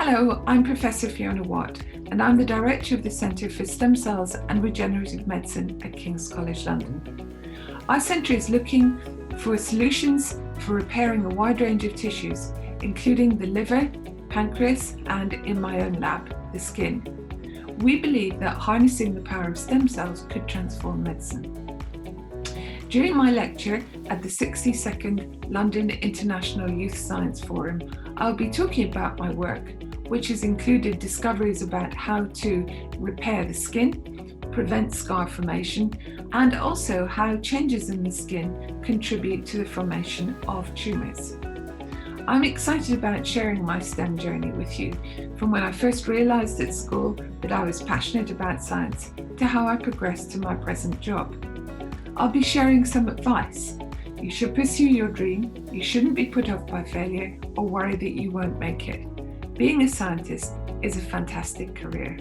Hello, I'm Professor Fiona Watt, and I'm the Director of the Centre for Stem Cells and Regenerative Medicine at King's College London. Our centre is looking for solutions for repairing a wide range of tissues, including the liver, pancreas, and in my own lab, the skin. We believe that harnessing the power of stem cells could transform medicine. During my lecture at the 62nd London International Youth Science Forum, I'll be talking about my work, which has included discoveries about how to repair the skin, prevent scar formation, and also how changes in the skin contribute to the formation of tumours. I'm excited about sharing my STEM journey with you, from when I first realised at school that I was passionate about science to how I progressed to my present job. I'll be sharing some advice. You should pursue your dream, you shouldn't be put off by failure or worry that you won't make it. Being a scientist is a fantastic career.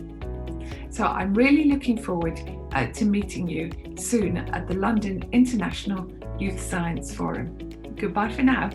So I'm really looking forward to meeting you soon at the London International Youth Science Forum. Goodbye for now.